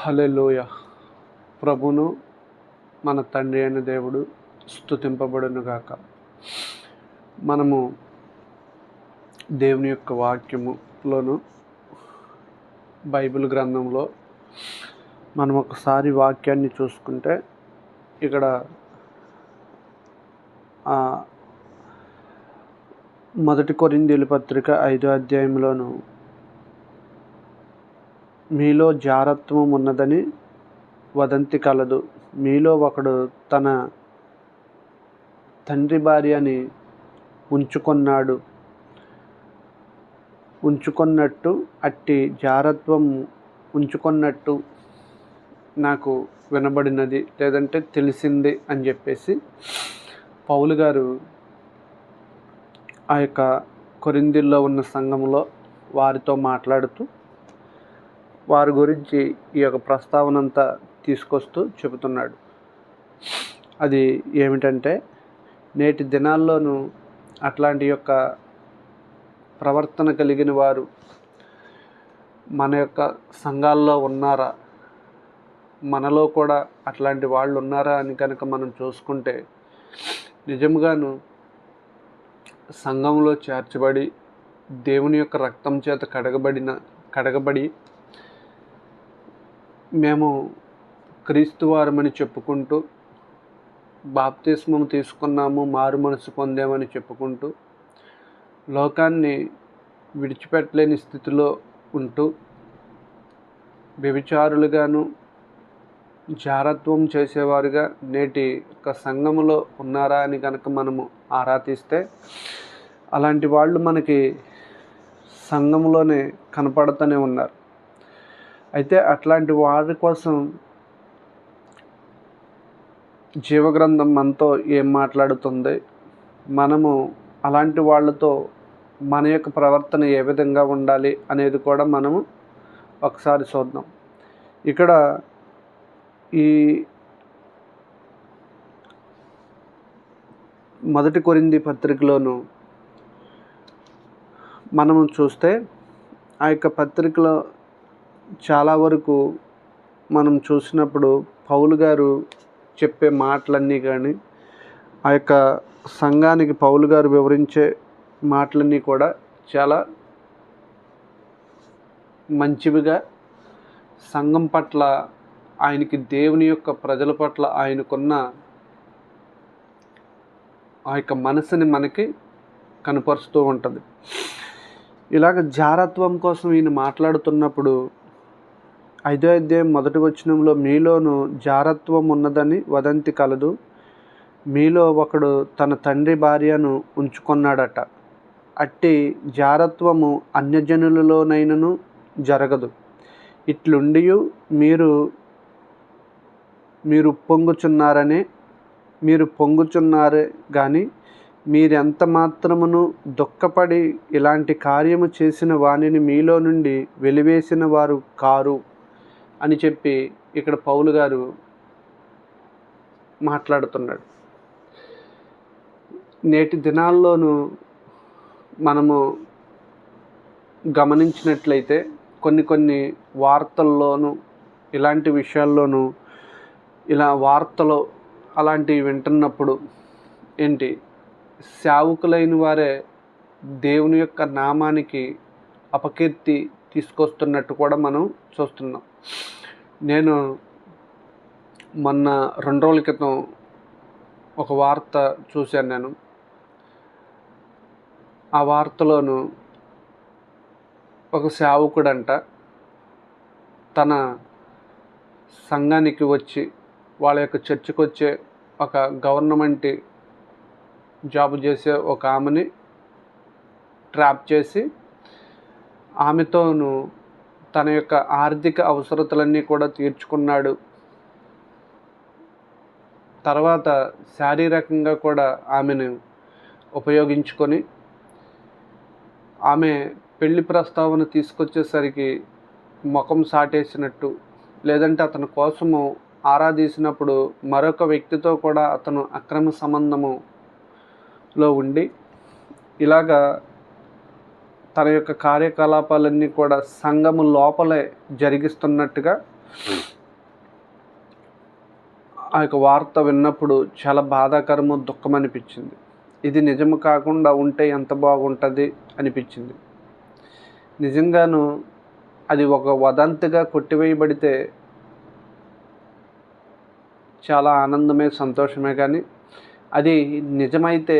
హల్లెలూయా. ప్రభును మన తండ్రి అయిన దేవుడు స్తుతింపబడునుగాక. మనము దేవుని యొక్క వాక్యములోను బైబిల్ గ్రంథంలో మనం ఒకసారి వాక్యాన్ని చూసుకుంటే ఇక్కడ మొదటి కొరింథీయుల పత్రిక 5వ అధ్యాయంలోను మీలో జారత్వం ఉన్నదని వదంతి కలదు. మీలో ఒకడు తన తండ్రి భార్యని ఉంచుకొన్నట్టు అట్టి జారత్వం ఉంచుకొన్నట్టు నాకు వినబడినది, లేదంటే తెలిసింది అని చెప్పేసి పౌలు గారు ఆ యొక్క కొరింథీల్లో ఉన్న సంఘంలో వారితో మాట్లాడుతూ వారి గురించి ఈ యొక్క ప్రస్తావనంతా తీసుకొస్తూ చెబుతున్నాడు. అది ఏమిటంటే, నేటి దినాల్లోనూ అట్లాంటి యొక్క ప్రవర్తన కలిగిన వారు మన యొక్క సంఘాల్లో ఉన్నారా, మనలో కూడా అట్లాంటి వాళ్ళు ఉన్నారా అని కనుక మనం చూసుకుంటే, నిజంగాను సంఘంలో చేర్చబడి దేవుని యొక్క రక్తం చేత కడగబడి మేము క్రీస్తు వారమని చెప్పుకుంటూ, బాప్తిస్మం తీసుకున్నాము, మారు మనసు పొందామని చెప్పుకుంటూ, లోకాన్ని విడిచిపెట్టలేని స్థితిలో ఉంటూ వ్యభిచారులుగాను జారత్వం చేసేవారుగా నేటి యొక్క సంఘములో ఉన్నారా అని కనుక మనము ఆరాధిస్తే, అలాంటి వాళ్ళు మనకి సంఘంలోనే కనపడుతూనే ఉన్నారు. అయితే అట్లాంటి వారి కోసం జీవగ్రంథం మనతో ఏం మాట్లాడుతుంది, మనము అలాంటి వాళ్ళతో మన యొక్క ప్రవర్తన ఏ విధంగా ఉండాలి అనేది కూడా మనము ఒకసారి చూద్దాం. ఇక్కడ ఈ మొదటి కొరింథీ పత్రికలోను మనము చూస్తే ఆ యొక్క పత్రికలో చాలా వరకు మనం చూసినప్పుడు పౌలు గారు చెప్పే మాటలన్నీ కానీ, ఆ యొక్క సంఘానికి పౌలు గారు వివరించే మాటలన్నీ కూడా చాలా మంచివిగా, సంఘం పట్ల ఆయనకి, దేవుని యొక్క ప్రజల పట్ల ఆయనకున్న ఆ యొక్క మనసుని మనకి కనపరుస్తూ ఉంటుంది. ఇలాగ జారత్వం కోసం ఈయన మాట్లాడుతున్నప్పుడు 5వ అధ్యాయం 1వ వచనంలో మీలోను జారత్వం ఉన్నదని వదంతి కలదు. మీలో ఒకడు తన తండ్రి భార్యను ఉంచుకొన్నాడట. అట్టి జారత్వము అన్యజనులలోనైనను జరగదు. ఇట్లుండియు మీరు పొంగుచున్నారే కానీ మీరెంత మాత్రమును దుఃఖపడి ఇలాంటి కార్యము చేసిన వానిని మీలో నుండి వెలివేసిన వారు కారు అని చెప్పి ఇక్కడ పౌలు గారు మాట్లాడుతున్నాడు. నేటి దినాల్లోనూ మనము గమనించినట్లయితే కొన్ని వార్తల్లోనూ ఇలాంటి విషయాల్లోనూ ఇలా వార్తలు అలాంటివి వింటున్నప్పుడు సేవకులైన వారే దేవుని యొక్క నామానికి అపకీర్తి తీసుకొస్తున్నట్టు కూడా మనం చూస్తున్నాం. నేను మొన్న 2 రోజుల క్రితం ఒక వార్త చూశాను. ఆ వార్తలోను ఒక సేవకుడంట తన సంఘానికి వచ్చి, వాళ్ళ యొక్క చర్చికి వచ్చే ఒక గవర్నమెంట్ జాబ్ చేసే ఒక ఆమెని ట్రాప్ చేసి ఆమెతోను తన యొక్క ఆర్థిక అవసరతలన్నీ కూడా తీర్చుకున్నాడు. తర్వాత శారీరకంగా కూడా ఆమెను ఉపయోగించుకొని ఆమె పెళ్లి ప్రస్తావన తీసుకొచ్చేసరికి ముఖం సాటేసినట్టు, లేదంటే అతని కోసము ఆరాధించినప్పుడు మరొక వ్యక్తితో కూడా అతను అక్రమ సంబంధములో ఉండి ఇలాగా తన యొక్క కార్యకలాపాలన్నీ కూడా సంఘము లోపలే జరిగిస్తున్నట్టుగా ఆ యొక్క వార్త విన్నప్పుడు చాలా బాధాకరము, దుఃఖం అనిపించింది. ఇది నిజము కాకుండా ఉంటే ఎంత బాగుంటుంది అనిపించింది. నిజంగాను అది ఒక వదంతిగా కొట్టివేయబడితే చాలా ఆనందమే, సంతోషమే. కానీ అది నిజమైతే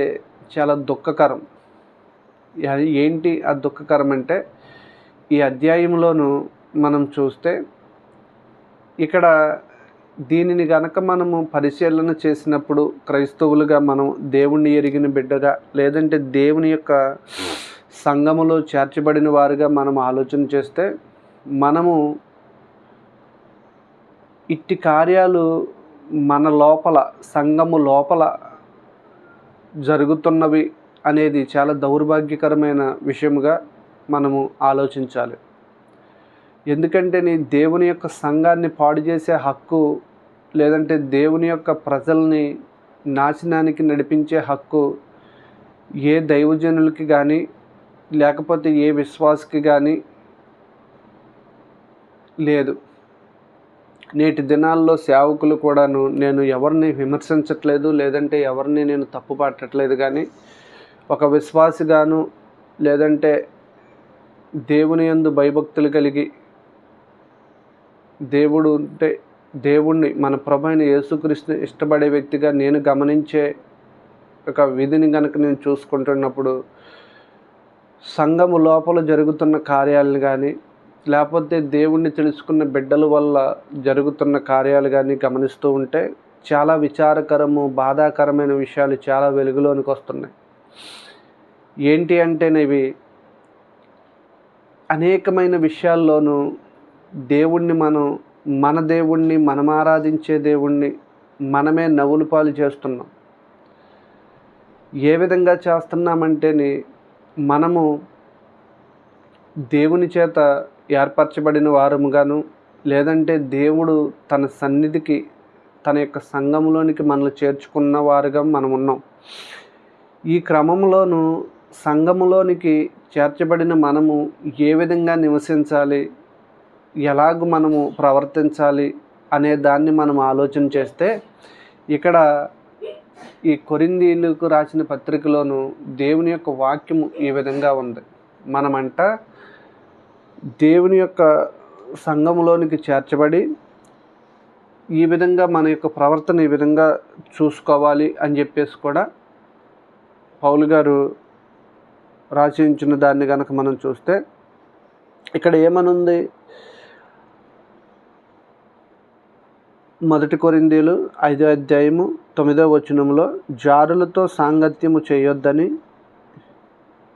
చాలా దుఃఖకరం. అది ఏంటి ఆ దుఃఖకరం అంటే, ఈ అధ్యాయంలోను మనం చూస్తే ఇక్కడ దీనిని గనక మనము పరిశీలన చేసినప్పుడు, క్రైస్తవులుగా మనం దేవుణ్ణి ఎరిగిన బిడ్డగా, లేదంటే దేవుని యొక్క సంఘములో చేర్చబడిన వారుగా మనం ఆలోచన చేస్తే, మనము ఇట్టి కార్యాలు మన లోపల, సంఘము లోపల జరుగుతున్నవి అనేది చాలా దౌర్భాగ్యకరమైన విషయముగా మనము ఆలోచించాలి. ఎందుకంటే దేవుని యొక్క సంఘాన్ని పాడు చేసే హక్కు, లేదంటే దేవుని యొక్క ప్రజల్ని నాశనానికి నడిపించే హక్కు ఏ దైవజనులకి కానీ, లేకపోతే ఏ విశ్వాసకి కానీ లేదు. నేటి దినాల్లో సేవకులు కూడాను, నేను ఎవరిని విమర్శించట్లేదు, లేదంటే ఎవరిని నేను తప్పు పట్టట్లేదు, కానీ ఒక విశ్వాసిగాను, లేదంటే దేవుని యందు భయభక్తులు కలిగి, దేవుడు అంటే దేవుణ్ణి, మన ప్రభు అయిన యేసుక్రీస్తుని ఇష్టపడే వ్యక్తిగా నేను గమనించే ఒక విధిని కనుక నేను చూసుకుంటున్నప్పుడు, సంఘము లోపల జరుగుతున్న కార్యాలను కానీ, లేకపోతే దేవుణ్ణి తెలుసుకున్న బిడ్డల వల్ల జరుగుతున్న కార్యాలు కానీ గమనిస్తూ ఉంటే చాలా విచారకరము, బాధాకరమైన విషయాలు చాలా వెలుగులోనికి వస్తున్నాయి. ఏంటి అంటేనేవి అనేకమైన విషయాల్లోనూ దేవుణ్ణి మన దేవుణ్ణి, మనం ఆరాధించే దేవుణ్ణి మనమే నవ్వుల పాలు చేస్తున్నాం. ఏ విధంగా చేస్తున్నామంటేనే, మనము దేవుని చేత ఏర్పరచబడిన వారముగాను, లేదంటే దేవుడు తన సన్నిధికి, తన యొక్క సంఘంలోనికి మనల్ని చేర్చుకున్న వారుగా మనం ఉన్నాం. ఈ క్రమంలోనూ సంఘములోనికి చేర్చబడిన మనము ఏ విధంగా నివసించాలి, ఎలాగ మనము ప్రవర్తించాలి అనే దాన్ని మనం ఆలోచన చేస్తే, ఇక్కడ ఈ కొరింథీయులకు రాసిన పత్రికలోను దేవుని యొక్క వాక్యము ఈ విధంగా ఉంది. మనమంట దేవుని యొక్క సంఘములోనికి చేర్చబడి ఈ విధంగా మన యొక్క ప్రవర్తన ఈ విధంగా చూసుకోవాలి అని చెప్పేసి కూడా పౌలు గారు రాసి ఉంచిన దాన్ని కనుక మనం చూస్తే, ఇక్కడ ఏమనుంది? 1 కొరింథీయులు 5వ అధ్యాయము 9వ వచనంలో, జారులతో సాంగత్యము చేయొద్దని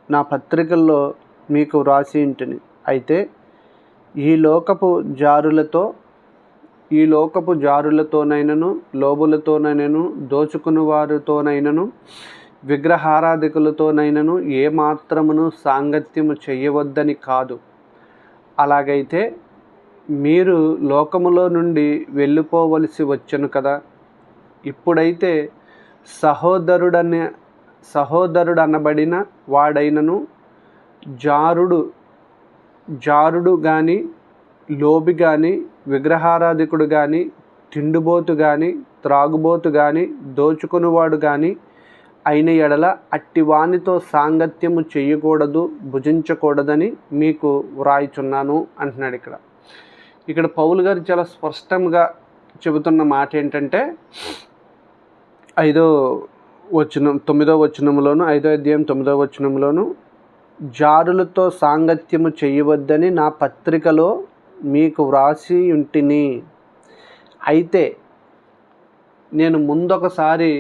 నా పత్రికల్లో మీకు వ్రాసి ఉంటిని. అయితే ఈ లోకపు జారులతోనైనను, లోబులతోనైనను, దోచుకుని వారితోనైనను, విగ్రహారాధికులతోనైనను ఏమాత్రమును సాంగత్యము చేయవద్దని కాదు. అలాగైతే మీరు లోకములో నుండి వెళ్ళిపోవలసి వచ్చెను కదా. ఇప్పుడైతే సహోదరుడనబడిన వాడైనను, జారుడు కానీ, లోబి కానీ, విగ్రహారాధికుడు కానీ, తిండిబోతు కానీ, త్రాగుబోతు కానీ, దోచుకునివాడు కానీ అయిన ఎడల అట్టివానితో సాంగత్యము చేయకూడదు, భుజించకూడదని మీకు వ్రాయిచున్నాను అంటున్నాడు. ఇక్కడ పౌలు గారు చాలా స్పష్టంగా చెబుతున్న మాట ఏంటంటే, 9వ వచనంలోను, 5వ అధ్యాయం 9వ వచనంలోను, జారులతో సాంగత్యము చేయవద్దని నా పత్రికలో మీకు వ్రాసి ఉంటిని. అయితే నేను ముందొకసారి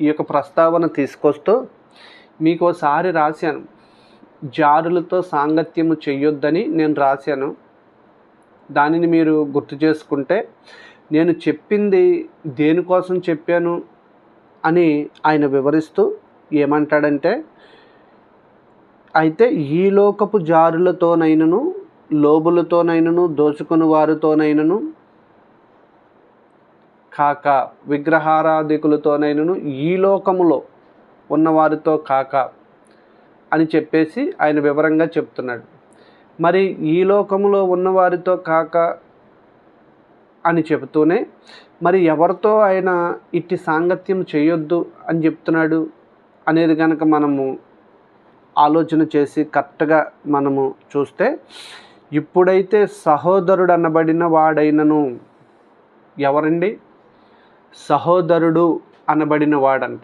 ఈ యొక్క ప్రస్తావన తీసుకొస్తూ మీకు ఒకసారి రాశాను, జారులతో సాంగత్యము చేయొద్దని నేను రాశాను. దానిని మీరు గుర్తు చేసుకుంటే, నేను చెప్పింది దేనికోసం చెప్పాను అని ఆయన వివరిస్తూ ఏమంటాడంటే, అయితే ఈ లోకపు జారులతోనైనను, లోబులతోనైనను, దోచుకుని వారితోనైనను కాక, విగ్రహారాధికులతోనైనను, ఈ లోకములో ఉన్నవారితో కాక అని చెప్పేసి ఆయన వివరంగా చెప్తున్నాడు. మరి ఈ లోకములో ఉన్నవారితో కాక అని చెబుతూనే మరి ఎవరితో ఆయన ఇట్టి సాంగత్యం చేయొద్దు అని చెప్తున్నాడు అనేది కనుక మనము ఆలోచన చేసి కరెక్ట్గా మనము చూస్తే, ఇప్పుడైతే సహోదరుడు అనబడిన వాడైనను, ఎవరండి? సహోదరుడు అనబడిన వాడంట.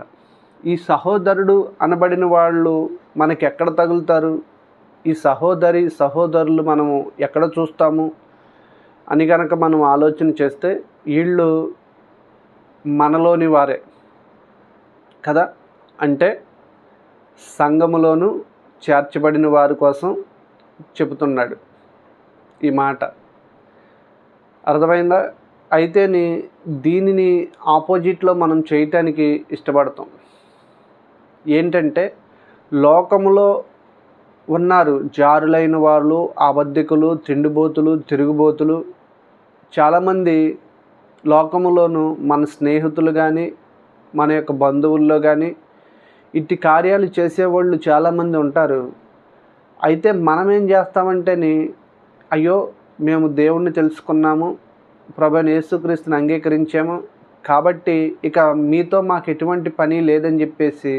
ఈ సహోదరుడు అనబడిన వాళ్ళు మనకి ఎక్కడ తగులుతారు? ఈ సహోదరులు మనము ఎక్కడ చూస్తాము అని కనుక మనం ఆలోచన చేస్తే, వీళ్ళు మనలోని వారే కదా. అంటే సంఘములోను చేర్చబడిన వారి కోసం చెబుతున్నాడు ఈ మాట. అర్థమైందా? అయితేని దీనిని ఆపోజిట్లో మనం చేయటానికి ఇష్టపడతాం. ఏంటంటే, లోకములో ఉన్నారు జారులైన వాళ్ళు, అబద్ధికులు, తిండిబోతులు, తిరుగుబోతులు. చాలామంది లోకములోను మన స్నేహితులు కానీ, మన యొక్క బంధువుల్లో కానీ ఇట్టి కార్యాలు చేసేవాళ్ళు చాలామంది ఉంటారు. అయితే మనం ఏం చేస్తామంటేని, అయ్యో మేము దేవుణ్ణి తెలుసుకున్నాము, ప్రభువైన యేసుక్రీస్తుని అంగీకరించాము కాబట్టి ఇక మీతో మాకు ఎటువంటి పని లేదని చెప్పేసి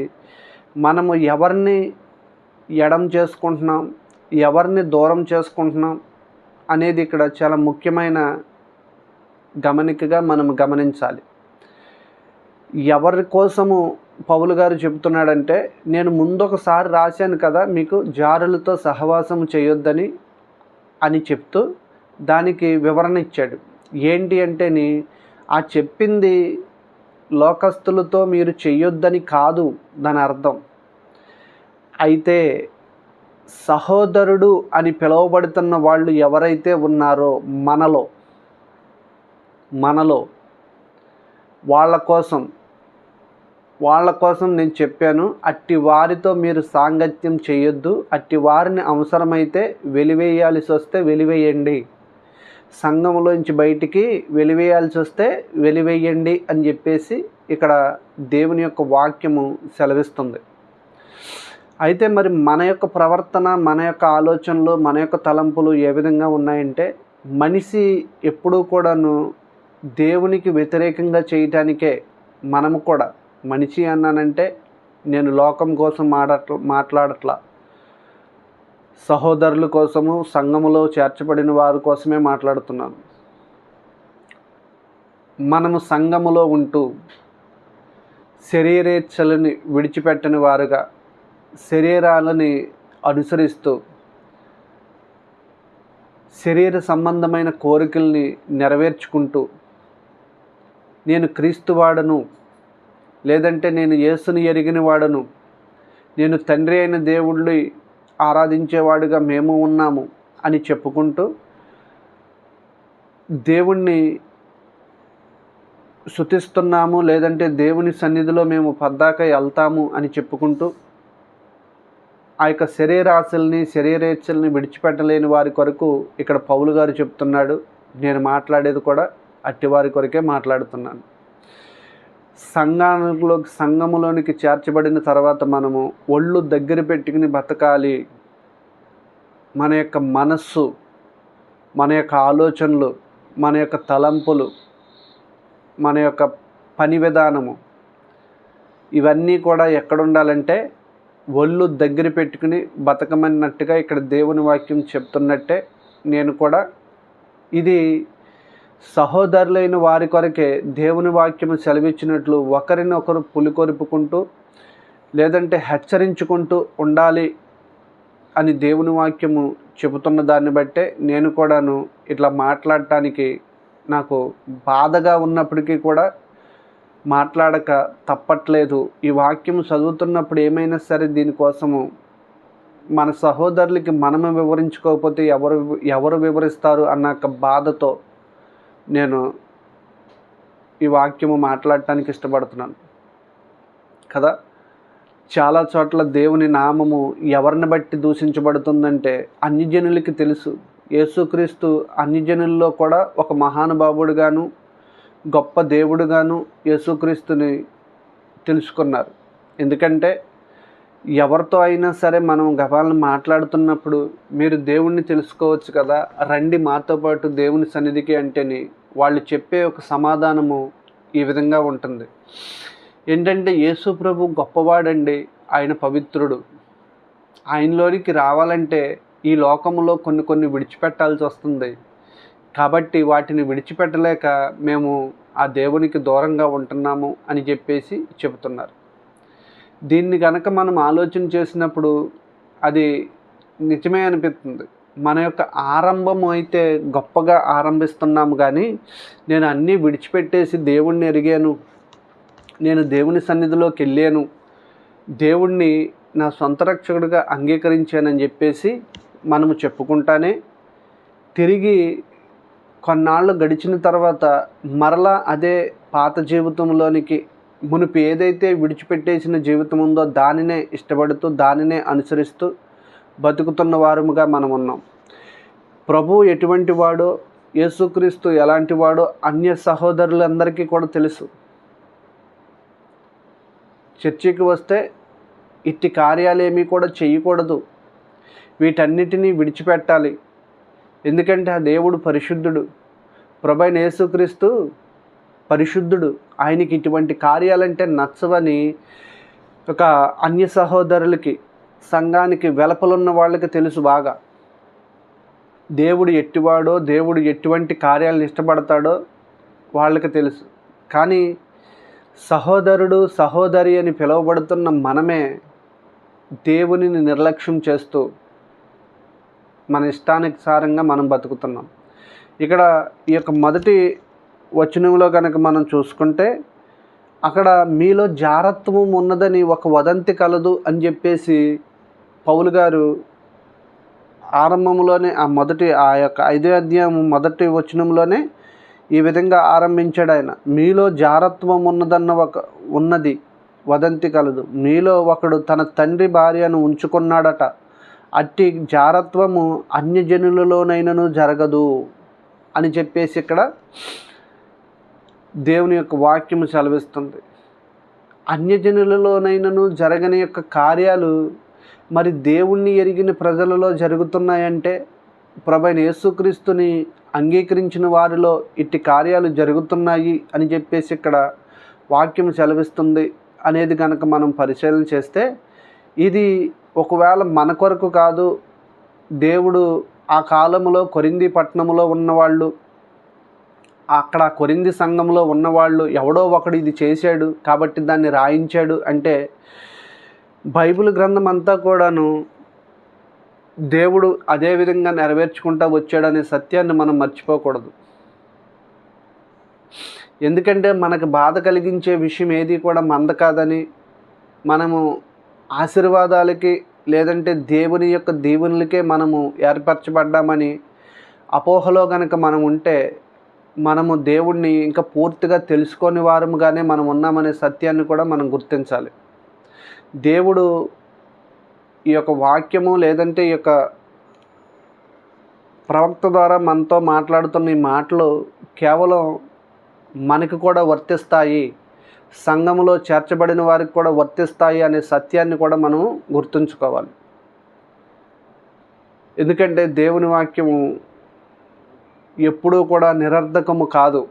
మనము ఎవరిని ఎడం చేసుకుంటున్నాం, ఎవరిని దూరం చేసుకుంటున్నాం అనేది ఇక్కడ చాలా ముఖ్యమైన గమనికగా మనం గమనించాలి. ఎవరి కోసము పౌలు గారు చెబుతున్నాడంటే, నేను ముందొకసారి రాశాను కదా మీకు జారులతో సహవాసం చేయొద్దని అని చెప్తూ దానికి వివరణ ఇచ్చాడు. ఏంటి అంటేని, ఆ చెప్పింది లోకస్తులతో మీరు చెయ్యొద్దని కాదు దాని అర్థం. అయితే సహోదరుడు అని పిలువబడుతున్న వాళ్ళు ఎవరైతే ఉన్నారో మనలో వాళ్ళ కోసం నేను చెప్పాను, అట్టి వారితో మీరు సాంగత్యం చేయొద్దు, అట్టి వారిని అవసరమైతే వెలివేయాల్సి వస్తే వెలివేయండి, సంఘంలోంచి బయటికి వెలివేయాల్సి వస్తే వెలివేయండి అని చెప్పేసి ఇక్కడ దేవుని యొక్క వాక్యము సెలవిస్తుంది. అయితే మరి మన యొక్క ప్రవర్తన, మన యొక్క ఆలోచనలు, మన యొక్క తలంపులు ఏ విధంగా ఉన్నాయంటే, మనిషి ఎప్పుడూ కూడాను దేవునికి వ్యతిరేకంగా చేయటానికే. మనము కూడా మనిషి అన్నానంటే నేను లోకం కోసం మాట్లాడట్లా, సహోదరుల కోసము, సంఘములో చేర్చబడిన వారి కోసమే మాట్లాడుతున్నాను. మనము సంఘములో ఉంటూ శరీరేచ్ఛలని విడిచిపెట్టని వారుగా, శరీరాలని అనుసరిస్తూ శరీర సంబంధమైన కోరికల్ని నెరవేర్చుకుంటూ, నేను క్రీస్తువాడను, లేదంటే నేను యేసుని ఎరిగిన వాడను, నేను తండ్రి అయిన దేవుడిని ఆరాధించేవాడుగా మేము ఉన్నాము అని చెప్పుకుంటూ, దేవుణ్ణి స్తుతిస్తున్నాము, లేదంటే దేవుని సన్నిధిలో మేము పద్దాక వెళ్తాము అని చెప్పుకుంటూ, ఆ యొక్క శరీరాశల్ని, శరీరేచ్ఛల్ని విడిచిపెట్టలేని వారి కొరకు ఇక్కడ పౌలు గారు చెప్తున్నాడు. నేను మాట్లాడేది కూడా అట్టివారి కొరకే మాట్లాడుతున్నాను. సంఘములోనికి చేర్చబడిన తర్వాత మనము ఒళ్ళు దగ్గర పెట్టుకుని బతకాలి. మన యొక్క మనస్సు, మన యొక్క ఆలోచనలు, మన యొక్క తలంపులు, మన యొక్క పని విధానము, ఇవన్నీ కూడా ఎక్కడ ఉండాలంటే ఒళ్ళు దగ్గర పెట్టుకుని బతకమన్నట్టుగా ఇక్కడ దేవుని వాక్యం చెప్తున్నట్టే నేను కూడా ఇది సహోదరులైన వారి కొరకే దేవుని వాక్యము సెలవిచ్చినట్లు ఒకరినొకరు పులికొరుపుకుంటూ లేదంటే హెచ్చరించుకుంటూ ఉండాలి అని దేవుని వాక్యము చెబుతున్న దాన్ని బట్టే నేను కూడాను ఇట్లా మాట్లాడటానికి నాకు బాధగా ఉన్నప్పటికీ కూడా మాట్లాడక తప్పట్లేదు. ఈ వాక్యం చదువుతున్నప్పుడు ఏమైనా సరే దీనికోసము మన సహోదరులకి మనము వివరించుకోకపోతే ఎవరు వివరిస్తారు అన్న బాధతో నేను ఈ వాక్యము మాట్లాడటానికి ఇష్టపడుతున్నాను కదా. చాలా చోట్ల దేవుని నామము ఎవరిని బట్టి దూషించబడుతుందంటే అన్ని జనులకి తెలుసు. యేసుక్రీస్తు అన్ని జనుల్లో కూడా ఒక మహానుభావుడుగాను గొప్ప దేవుడుగాను యేసుక్రీస్తుని తెలుసుకున్నారు. ఎందుకంటే ఎవరితో అయినా సరే మనం గబాలను మాట్లాడుతున్నప్పుడు మీరు దేవుణ్ణి తెలుసుకోవచ్చు కదా, రండి మాతో పాటు దేవుని సన్నిధికి అంటేని వాళ్ళు చెప్పే ఒక సమాధానము ఈ విధంగా ఉంటుంది. ఏంటంటే, యేసు ప్రభు గొప్పవాడండి, ఆయన పవిత్రుడు. ఆయనలోనికి రావాలంటే ఈ లోకంలో కొన్ని విడిచిపెట్టాల్సి వస్తుంది. కాబట్టి వాటిని విడిచిపెట్టలేక మేము ఆ దేవునికి దూరంగా ఉంటున్నాము అని చెప్పేసి చెబుతున్నారు. దీన్ని కనుక మనం ఆలోచన చేసినప్పుడు అది నిజమే అనిపిస్తుంది. మన యొక్క ఆరంభం అయితే గొప్పగా ఆరంభిస్తున్నాము, కానీ నేను అన్నీ విడిచిపెట్టేసి దేవుణ్ణి ఎరిగాను, నేను దేవుని సన్నిధిలోకి వెళ్ళాను, దేవుణ్ణి నా సొంత రక్షకుడిగా అంగీకరించానని చెప్పేసి మనము చెప్పుకుంటానే తిరిగి కొన్నాళ్ళు గడిచిన తర్వాత మరలా అదే పాత జీవితంలోనికి, మునుపు ఏదైతే విడిచిపెట్టేసిన జీవితం ఉందో దానినే ఇష్టపడుతూ దానినే అనుసరిస్తూ బతుకుతున్న వారముగా మనం ఉన్నాం. ప్రభువు ఎటువంటి వాడో, యేసుక్రీస్తు ఎలాంటి వాడో అన్య సహోదరులందరికీ కూడా తెలుసు. చర్చికి వస్తే ఇట్టి కార్యాలేమీ కూడా చేయకూడదు, వీటన్నిటినీ విడిచిపెట్టాలి. ఎందుకంటే ఆ దేవుడు పరిశుద్ధుడు, ప్రభువైన యేసుక్రీస్తు పరిశుద్ధుడు, ఆయనకి ఇటువంటి కార్యాలంటే నచ్చవని ఒక అన్య సహోదరులకి, సంఘానికి వెలుపలున్న వాళ్ళకి తెలుసు బాగా. దేవుడు ఎట్టివాడో, దేవుడు ఎటువంటి కార్యాలను ఇష్టపడతాడో వాళ్ళకి తెలుసు. కానీ సహోదరుడు సహోదరి అని పిలువబడుతున్న మనమే దేవునిని నిర్లక్ష్యం చేస్తూ మన ఇష్టానుసారంగా మనం బతుకుతున్నాం. ఇక్కడ ఈ యొక్క మొదటి వచనంలో కనుక మనం చూసుకుంటే, అక్కడ మీలో జారత్వం ఉన్నదని ఒక వదంతి కలదు అని చెప్పేసి పౌలు గారు ఆరంభంలోనే ఆ యొక్క 5వ అధ్యాయం మొదటి వచనంలోనే ఈ విధంగా ఆరంభించాడు ఆయన. మీలో జారత్వం ఉన్నది వదంతి కలదు, మీలో ఒకడు తన తండ్రి భార్యను ఉంచుకున్నాడట, అట్టి జారత్వము అన్యజనులలోనైనను జరగదు అని చెప్పేసి ఇక్కడ దేవుని యొక్క వాక్యము సెలవిస్తుంది. అన్యజనులలోనైనను జరగని యొక్క కార్యాలు మరి దేవుణ్ణి ఎరిగిన ప్రజలలో జరుగుతున్నాయంటే, ప్రభువైన యేసుక్రీస్తుని అంగీకరించిన వారిలో ఇట్టి కార్యాలు జరుగుతున్నాయి అని చెప్పేసి ఇక్కడ వాక్యం సెలవిస్తుంది అనేది కనుక మనం పరిశీలన చేస్తే, ఇది ఒకవేళ మన కొరకు కాదు, దేవుడు ఆ కాలంలో కొరింథీ పట్టణంలో ఉన్నవాళ్ళు, అక్కడ కొరింథీ సంఘంలో ఉన్నవాళ్ళు ఎవడో ఒకడు ఇది చేశాడు కాబట్టి దాన్ని రాయించాడు అంటే, బైబిల్ గ్రంథం అంతా కూడాను దేవుడు అదే విధంగా నెరవేర్చుకుంటూ వచ్చాడనే సత్యాన్ని మనం మర్చిపోకూడదు. ఎందుకంటే మనకు బాధ కలిగించే విషయం ఏది కూడా మంద కాదని, మనము ఆశీర్వాదాలకి లేదంటే దేవుని యొక్క దీవెనలకే మనము ఏర్పరచబడ్డామని అపోహలో కనుక మనం ఉంటే, మనము దేవుణ్ణి ఇంకా పూర్తిగా తెలుసుకొని వారముగానే మనం ఉన్నామనే సత్యాన్ని కూడా మనం గుర్తించాలి. దేవుడు ఈ యొక్క వాక్యము లేదంటే ఈ యొక్క ప్రవక్త ద్వారా మనతో మాట్లాడుతున్న ఈ మాటలు కేవలం మనకు కూడా వర్తిస్తాయి, సంఘములో చేర్చబడిన వారికి కూడా వర్తిస్తాయి అనే సత్యాన్ని కూడా మనం గుర్తుంచుకోవాలి. ఎందుకంటే దేవుని వాక్యము ఎప్పుడూ కూడా నిరర్ధకము కాదు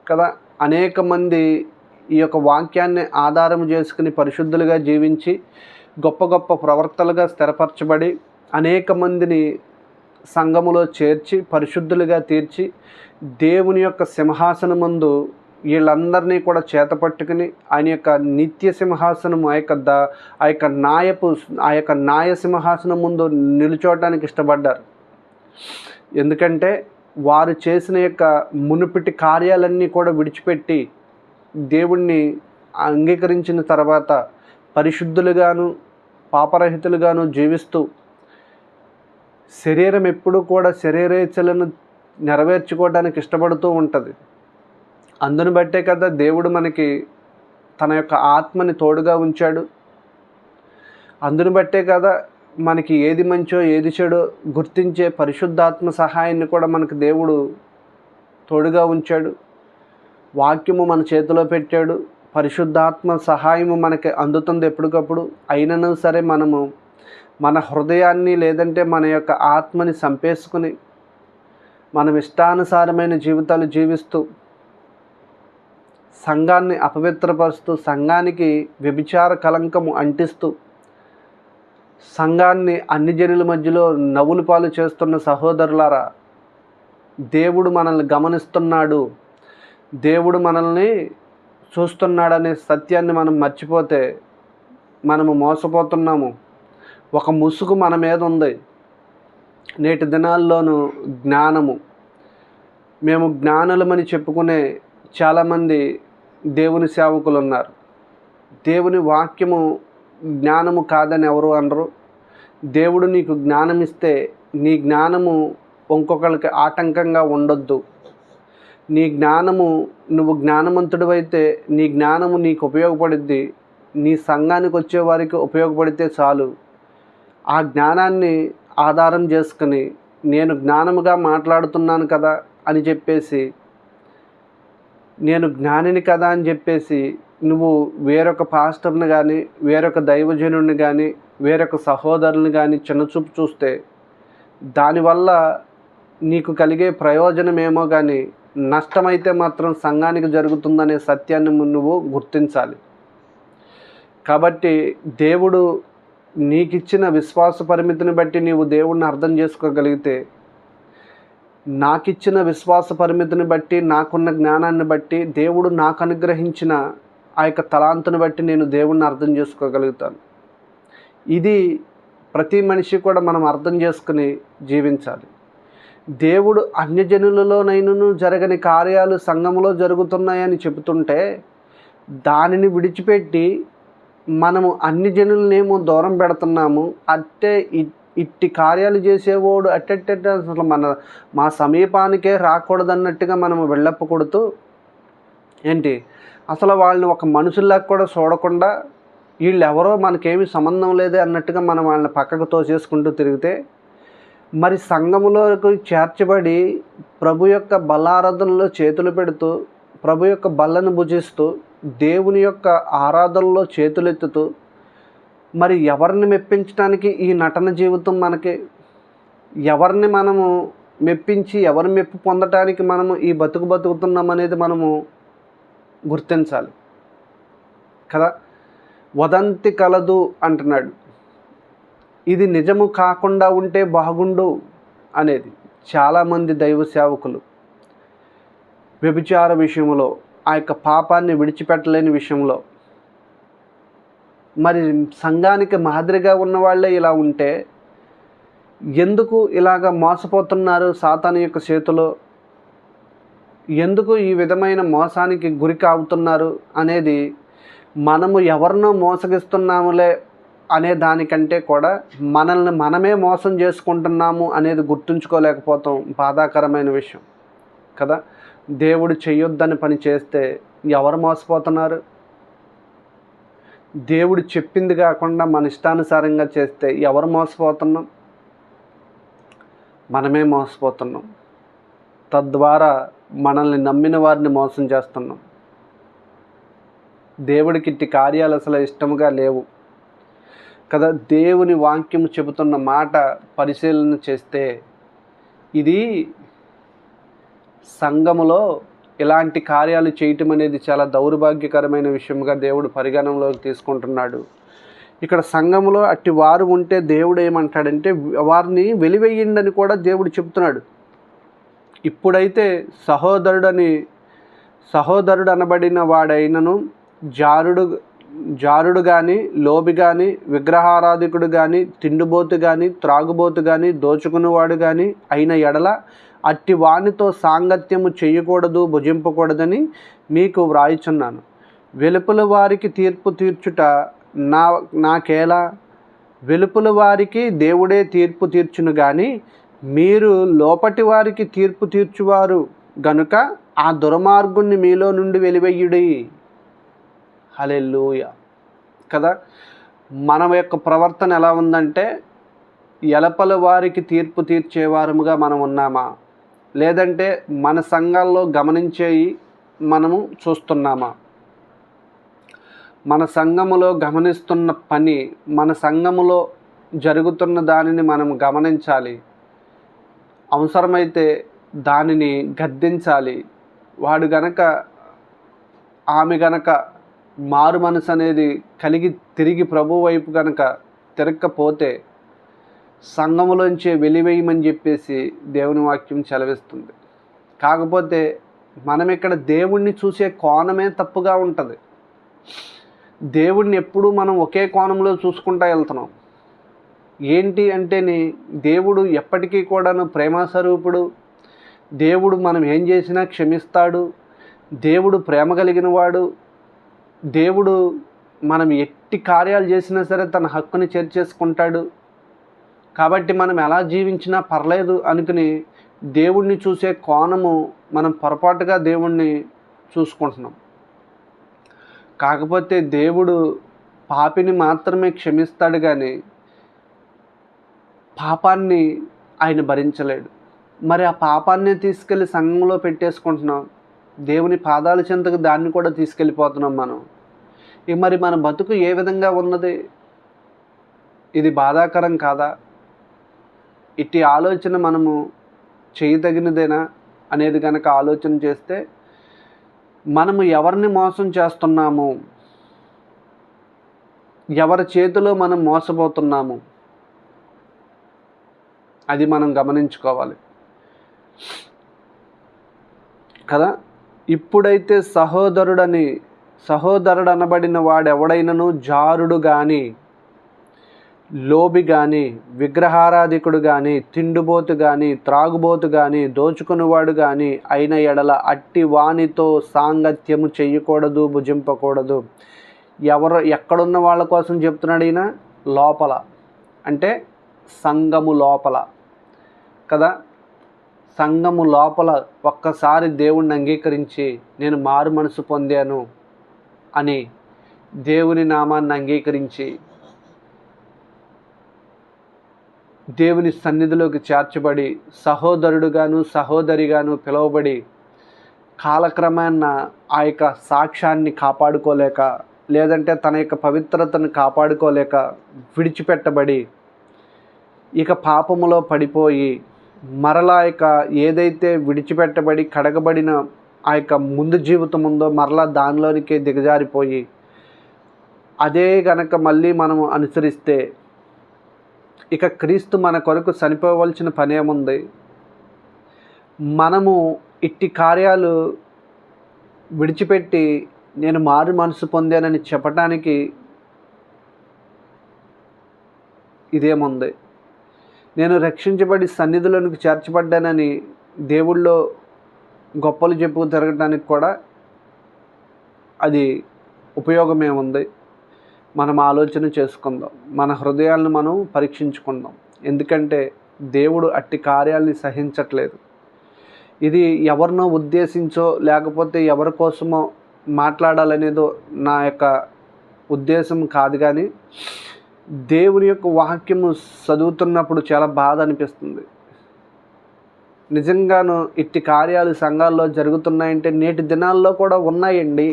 కదా. అనేక మంది ఈ యొక్క వాక్యాన్ని ఆధారం చేసుకుని పరిశుద్ధులుగా జీవించి గొప్ప గొప్ప ప్రవర్తలుగా స్థిరపరచబడి అనేక మందిని సంఘములో చేర్చి పరిశుద్ధులుగా తీర్చి దేవుని యొక్క సింహాసనం ముందు వీళ్ళందరినీ కూడా చేతపట్టుకుని ఆయన యొక్క నిత్య సింహాసనం ఆ యొక్క న్యాయ సింహాసనం ముందు నిలుచోవటానికి ఇష్టపడ్డారు. ఎందుకంటే వారు చేసిన యొక్క మునుపటి కార్యాలన్నీ కూడా విడిచిపెట్టి దేవుణ్ణి అంగీకరించిన తర్వాత పరిశుద్ధులుగాను పాపరహితులుగాను జీవిస్తూ శరీరం ఎప్పుడూ కూడా శరీరేచ్ఛలను నెరవేర్చుకోవడానికి ఇష్టపడుతూ ఉంటుంది. అందును బట్టే కదా దేవుడు మనకి తన యొక్క ఆత్మని తోడుగా ఉంచాడు. అందును బట్టే కదా మనకి ఏది మంచో ఏది చెడో గుర్తించే పరిశుద్ధాత్మ సహాయాన్ని కూడా మనకు దేవుడు తోడుగా ఉంచాడు. వాక్యము మన చేతిలో పెట్టాడు, పరిశుద్ధాత్మ సహాయము మనకి అందుతుంది ఎప్పటికప్పుడు. అయినను సరే మనము మన హృదయాన్ని లేదంటే మన యొక్క ఆత్మని చంపేసుకుని మనం ఇష్టానుసారమైన జీవితాలు జీవిస్తూ సంఘాన్ని అపవిత్రపరుస్తూ, సంఘానికి వ్యభిచార కలంకము అంటిస్తూ, సంఘాన్ని అన్ని జనుల మధ్యలో నవ్వుల పాలు చేస్తున్న సహోదరులారా, దేవుడు మనల్ని గమనిస్తున్నాడు, దేవుడు మనల్ని చూస్తున్నాడనే సత్యాన్ని మనం మర్చిపోతే మనము మోసపోతున్నాము. ఒక ముసుగు మన మీద ఉంది. నేటి దినాల్లోనూ జ్ఞానము, మేము జ్ఞానులమని చెప్పుకునే చాలామంది దేవుని సేవకులు ఉన్నారు. దేవుని వాక్యము జ్ఞానము కాదని ఎవరు అనరు. దేవుడు నీకు జ్ఞానం ఇస్తే నీ జ్ఞానము ఇంకొకరికి ఆటంకంగా ఉండొద్దు. నీ జ్ఞానము, నువ్వు జ్ఞానవంతుడివైతే నీ జ్ఞానము నీకు ఉపయోగపడుద్ది. నీ సంఘానికి వచ్చే వారికి ఉపయోగపడితే చాలు. ఆ జ్ఞానాన్ని ఆధారం చేసుకుని నేను జ్ఞానముగా మాట్లాడుతున్నాను కదా అని చెప్పేసి, నేను జ్ఞానిని కదా అని చెప్పేసి నువ్వు వేరొక పాస్టర్ని కానీ, వేరొక దైవజనుడిని కానీ, వేరొక సహోదరుని కానీ చిన్నచూపు చూస్తే దానివల్ల నీకు కలిగే ప్రయోజనమేమో కానీ నష్టమైతే మాత్రం సంఘానికి జరుగుతుందనే సత్యాన్ని నువ్వు గుర్తించాలి. కాబట్టి దేవుడు నీకిచ్చిన విశ్వాస పరిమితిని బట్టి నీవు దేవుడిని అర్థం చేసుకోగలిగితే, నాకిచ్చిన విశ్వాస పరిమితిని బట్టి, నాకున్న జ్ఞానాన్ని బట్టి, దేవుడు నాకు అనుగ్రహించిన ఆ యొక్క తలాంతుని బట్టి నేను దేవుడిని అర్థం చేసుకోగలుగుతాను. ఇది ప్రతి మనిషి కూడా మనం అర్థం చేసుకుని జీవించాలి. దేవుడు అన్యజనులలోనైనను జరగని కార్యాలు సంఘములో జరుగుతున్నాయని చెబుతుంటే దానిని విడిచిపెట్టి మనము అన్ని జనులనేమో దూరం పెడుతున్నాము. అట్టే ఇట్టి కార్యాలు చేసేవాడు అట్టెట్ట అసలు మా సమీపానికే రాకూడదన్నట్టుగా మనము వెళ్ళప్ప కొడుతూ ఏంటి అసలు వాళ్ళని ఒక మనుషుల్లాగా కూడా చూడకుండా వీళ్ళు ఎవరో మనకేమీ సంబంధం లేదే అన్నట్టుగా మనం వాళ్ళని పక్కకు తోసేసుకుంటూ తిరిగితే, మరి సంఘములోకి చేర్చబడి ప్రభు యొక్క బలారాధనలో చేతులు పెడుతూ, ప్రభు యొక్క బల్లను భుజిస్తూ, దేవుని యొక్క ఆరాధనలో చేతులెత్తుతూ, మరి ఎవరిని మెప్పించడానికి ఈ నటన జీవితం మనకి? ఎవరిని మనము మెప్పించి ఎవరి మెప్పు పొందటానికి మనము ఈ బతుకుతున్నాం అనేది మనము గుర్తించాలి కదా. వదంతి కలదు అంటున్నాడు. ఇది నిజము కాకుండా ఉంటే బాగుండు అనేది. చాలామంది దైవ సేవకులు వ్యభిచార విషయంలో, ఆ యొక్క పాపాన్ని విడిచిపెట్టలేని విషయంలో, మరి సంఘానికి మాదిరిగా ఉన్నవాళ్ళే ఇలా ఉంటే ఎందుకు ఇలాగ మోసపోతున్నారు సాతాను యొక్క చేతిలో? ఎందుకు ఈ విధమైన మోసానికి గురి కావుతున్నారు అనేది మనము ఎవరినో మోసగిస్తున్నాములే అనే దానికంటే కూడా మనల్ని మనమే మోసం చేసుకుంటున్నాము అనేది గుర్తుంచుకోలేకపోతాం. బాధాకరమైన విషయం కదా. దేవుడు చెయ్యొద్దని పని చేస్తే ఎవరు మోసపోతున్నారు? దేవుడు చెప్పింది కాకుండా మన ఇష్టానుసారంగా చేస్తే ఎవరు మోసపోతున్నాం? మనమే మోసపోతున్నాం. తద్వారా మనల్ని నమ్మిన వారిని మోసం చేస్తున్నాం. దేవుడికి ఇట్టి కార్యాలు అసలు ఇష్టముగా లేవు కదా. దేవుని వాక్యము చెబుతున్న మాట పరిశీలన చేస్తే ఇది సంఘములో ఇలాంటి కార్యాలు చేయటం అనేది చాలా దౌర్భాగ్యకరమైన విషయంగా దేవుడు పరిగణనలోకి తీసుకుంటున్నాడు. ఇక్కడ సంఘములో అట్టి వారు ఉంటే దేవుడు ఏమంటాడంటే వారిని వెలివేయండి కూడా దేవుడు చెబుతున్నాడు. ఇప్పుడైతే సహోదరుడు అనబడిన వాడైనను జారుడు కానీ, లోబి కానీ, విగ్రహారాధికుడు కానీ, తిండిబోతు కానీ, త్రాగుబోతు కానీ, దోచుకునేవాడు కానీ అయిన ఎడల అట్టి వానితో సాంగత్యము చేయకూడదు, భుజింపకూడదని మీకు వ్రాయిచున్నాను. వెలుపల వారికి తీర్పు తీర్చుట నాకేలా? వెలుపల వారికి దేవుడే తీర్పు తీర్చును కానీ మీరు లోపటి వారికి తీర్పు తీర్చువారు గనుక ఆ దుర్మార్గుణ్ణి మీలో నుండి వెలివేయుడి. హల్లెలూయా కదా. మన యొక్క ప్రవర్తన ఎలా ఉందంటే ఎలపల వారికి తీర్పు తీర్చేవారముగా మనం ఉన్నామా, లేదంటే మన సంఘాల్లో గమనించేవి మనము చూస్తున్నామా? మన సంఘములో గమనిస్తున్న పని, మన సంఘములో జరుగుతున్న దానిని మనం గమనించాలి. అవసరమైతే దానిని గద్దించాలి. వాడు గనక ఆమె గనక మారు మనసు అనేది కలిగి తిరిగి ప్రభు వైపు గనక తిరగకపోతే సంఘములోంచే వెలివేయమని చెప్పేసి దేవుని వాక్యం సెలవిస్తుంది. కాకపోతే మనం ఇక్కడ దేవుణ్ణి చూసే కోణమే తప్పుగా ఉంటుంది. దేవుణ్ణి ఎప్పుడూ మనం ఒకే కోణంలో చూసుకుంటూ వెళ్తున్నాం. ఏంటి అంటేని దేవుడు ఎప్పటికీ కూడాను ప్రేమస్వరూపుడు. దేవుడు మనం ఏం చేసినా క్షమిస్తాడు. దేవుడు ప్రేమ కలిగిన వాడు. దేవుడు మనం ఎట్టి కార్యాలు చేసినా సరే తన హక్కుని చేర్చేసుకుంటాడు. కాబట్టి మనం ఎలా జీవించినా పర్లేదు అనుకుని దేవుణ్ణి చూసే కోణము మనం పొరపాటుగా దేవుణ్ణి చూసుకుంటున్నాం. కాకపోతే దేవుడు పాపిని మాత్రమే క్షమిస్తాడు, కానీ పాపాన్ని ఆయన భరించలేడు. మరి ఆ పాపాన్ని తీసుకెళ్ళి సంఘంలో పెట్టేసుకుంటున్నాం. దేవుని పాదాల చెంతకు దాన్ని కూడా తీసుకెళ్ళిపోతున్నాం మనం. మరి మన బతుకు ఏ విధంగా ఉన్నది? ఇది బాధాకరం కాదా? ఇట్టి ఆలోచన మనము చేయదగినదేనా అనేది కనుక ఆలోచన చేస్తే మనము ఎవరిని మోసం చేస్తున్నాము, ఎవరి చేతిలో మనం మోసపోతున్నాము, అది మనం గమనించుకోవాలి కదా. ఇప్పుడైతే సహోదరుడు అనబడిన వాడెవడైనను జారుడు కానీ, లోబి కానీ, విగ్రహారాధికుడు కానీ, తిండిబోతు కానీ, త్రాగుబోతు కానీ, దోచుకునేవాడు కానీ అయిన ఎడల అట్టి వానితో సాంగత్యము చెయ్యకూడదు, భుజింపకూడదు. ఎక్కడున్న వాళ్ళ కోసం చెప్తున్నాడు ఈయన? లోపల, అంటే సంఘము లోపల కదా. సంఘము లోపల ఒక్కసారి దేవుణ్ణి అంగీకరించి నేను మారు మనసు పొందాను అని దేవుని నామాన్ని అంగీకరించి దేవుని సన్నిధిలోకి చేర్చబడి సహోదరుడుగాను సహోదరిగాను పిలువబడి కాలక్రమేణా ఆ యొక్క సాక్ష్యాన్ని కాపాడుకోలేక, లేదంటే తన యొక్క పవిత్రతను కాపాడుకోలేక విడిచిపెట్టబడి ఇక పాపములో పడిపోయి మరలా ఇక ఏదైతే విడిచిపెట్టబడి కడగబడిన ఆ యొక్క ముందు జీవితం ఉందో మరలా దానిలోనికే దిగజారిపోయి అదే గనక మళ్ళీ మనము అనుసరిస్తే ఇక క్రీస్తు మన కొరకు చనిపోవలసిన పని ఏముంది? మనము ఇట్టి కార్యాలు విడిచిపెట్టి నేను మారు మనసు పొందానని చెప్పటానికి ఇదేముంది? నేను రక్షించబడి సన్నిధిలోనికి చేర్చబడ్డానని దేవుళ్ళో గొప్పలు చెప్పు తిరగడానికి కూడా అది ఉపయోగమేముంది? మనం ఆలోచన చేసుకుందాం, మన హృదయాలను మనం పరీక్షించుకుందాం. ఎందుకంటే దేవుడు అట్టి కార్యాలని సహించట్లేదు. ఇది ఎవరినో ఉద్దేశించో లేకపోతే ఎవరి కోసమో మాట్లాడాలనేదో నా యొక్క ఉద్దేశం కాదు, కానీ దేవుని యొక్క వాక్యము చదువుతున్నప్పుడు చాలా బాధ అనిపిస్తుంది. నిజంగాను ఇట్టి కార్యాలు సంఘాల్లో జరుగుతున్నాయంటే నేటి దినాల్లో కూడా ఉన్నాయండి.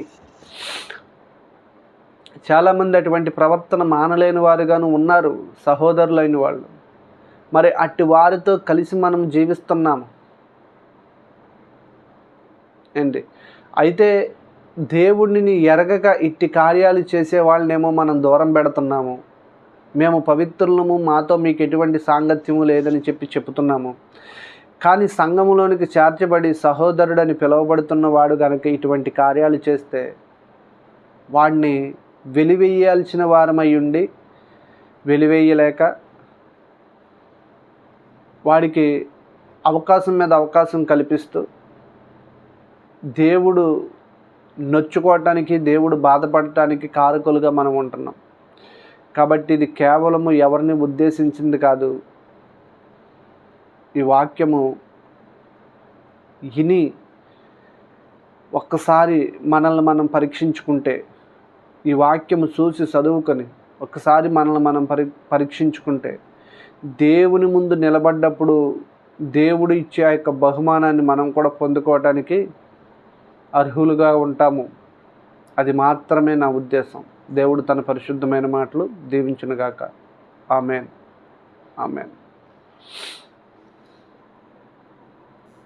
చాలామంది అటువంటి ప్రవర్తన మానలేని వారుగాను ఉన్నారు, సహోదరులైన వాళ్ళు. మరి అట్టి వారితో కలిసి మనం జీవిస్తున్నాము ఏంటి? అయితే దేవుడిని ఎరగక ఇట్టి కార్యాలు చేసే వాళ్ళనేమో మనం దూరం పెడుతున్నాము. మేము పవిత్రులము, మాతో మీకు ఎటువంటి సాంగత్యము లేదని చెప్తున్నాము. కానీ సంఘములోనికి చేర్చబడి సహోదరుడని పిలువబడుతున్న వాడు కనుక ఇటువంటి కార్యాలు చేస్తే వాడిని వెలివేయాల్సిన వారమై ఉండి వెలివేయలేక వాడికి అవకాశం మీద అవకాశం కల్పిస్తూ దేవుడు నొచ్చుకోవటానికి, దేవుడు బాధపడటానికి కారకులుగా మనం ఉంటున్నాం. కాబట్టి ఇది కేవలము ఎవరిని ఉద్దేశించింది కాదు. ఈ వాక్యము విని ఒక్కసారి మనల్ని మనం పరీక్షించుకుంటే, ఈ వాక్యము చూసి చదువుకొని ఒక్కసారి మనల్ని మనం పరీక్షించుకుంటే దేవుని ముందు నిలబడ్డప్పుడు దేవుడు ఇచ్చే ఆ యొక్క బహుమానాన్ని మనం కూడా పొందుకోవటానికి అర్హులుగా ఉంటాము. అది మాత్రమే నా ఉద్దేశం. దేవుడు తన పరిశుద్ధమైన మాటలు దీవించునుగాక. ఆమెన్. ఆమెన్.